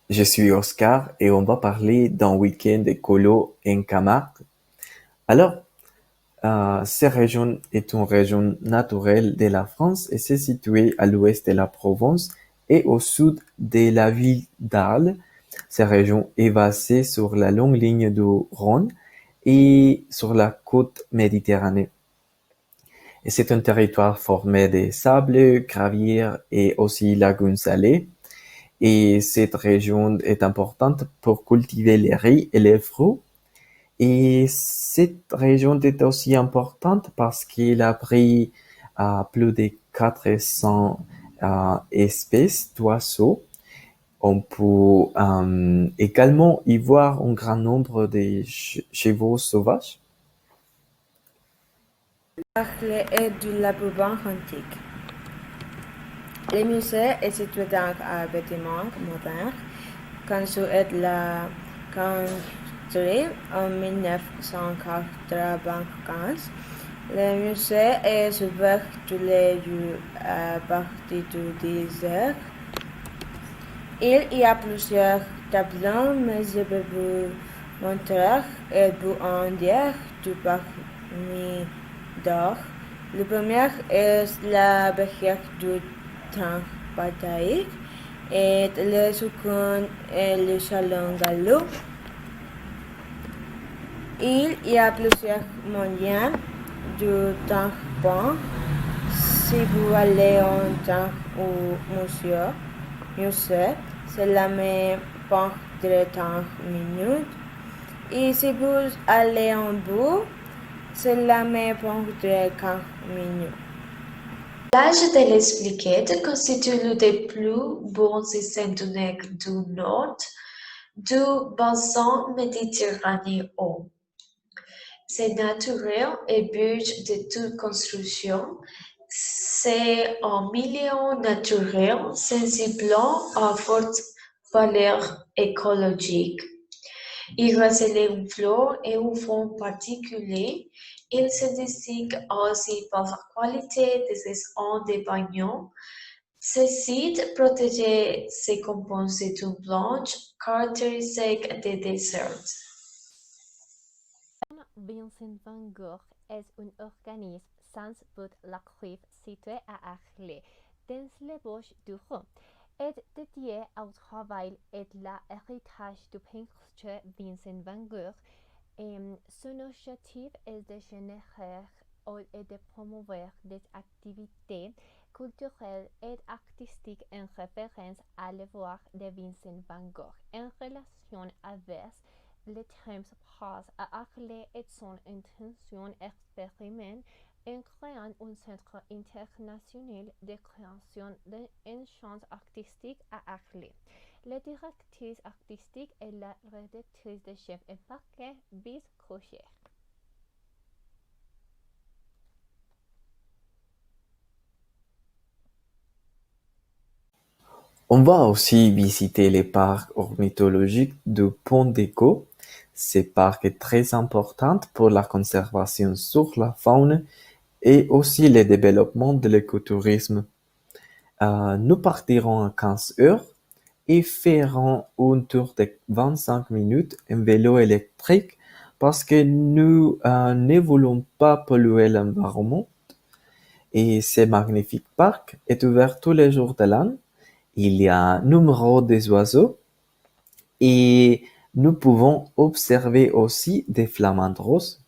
Je suis Oscar et on va parler d'un week-end écolo en Camargue. Alors, cette région est une région naturelle de la France et c'est situé à l'ouest de la Provence et au sud de la ville d'Arles. Cette région est basée sur la longue ligne du Rhône et sur la côte méditerranée. Et c'est un territoire formé de sable, graviers et aussi lagunes salées. Et cette région est importante pour cultiver les riz et les fruits. Et cette région est aussi importante parce qu'elle abrite plus de 400 espèces d'oiseaux. On peut également y voir un grand nombre de chevaux sauvages. Arles est de la Provence antique. Le musée est situé dans un bâtiment moderne construit la construit en 1995. Le musée est ouvert tous les jours à partir du 10 heures. Il y a plusieurs tableaux, mais je peux vous montrer et vous en dire tout parmi d'autres. Le premier est la barrière du temps bataille et le second est le salon galop. Il y a plusieurs moyens de tampon. Si vous allez en temps au musée, cela met pas de 30 minutes. Et si vous allez en bout, cela met pas de 40 minutes. Là, je te l'expliquais, constitue l'un des plus beaux systèmes dunaires du nord du bassin méditerranéen. C'est naturel et bouge de toute construction. C'est un milieu naturel sensible à forte valeur écologique. Il recèle une flore et un fond particulier. Il se distingue aussi par la qualité de ses eaux de baignement. Ce site protégé se compose d'une blanche caractéristique des déserts. Vincent van Gogh est un organisme sans but lucratif situé à Arles, dans les Bouches du Rhône, et dédié au travail et à l'héritage du peintre Vincent van Gogh. Son objectif est de générer et de promouvoir des activités culturelles et artistiques en référence à l'œuvre de Vincent van Gogh. En relation avec le Times passe à Arles et son intention expérimente en créant un centre international de création d'un champ artistique à Arles. La directrice artistique est la rédactrice de chef et parquet Bis Crochet. On va aussi visiter les parcs ornithologiques du Pont d'Éco. Ce parc est très important pour la conservation sur la faune et aussi le développement de l'écotourisme. Nous partirons à 15 heures et ferons un tour de 25 minutes en vélo électrique parce que nous ne voulons pas polluer l'environnement. Et ce magnifique parc est ouvert tous les jours de l'année. Il y a un numéro des oiseaux et nous pouvons observer aussi des flamants roses.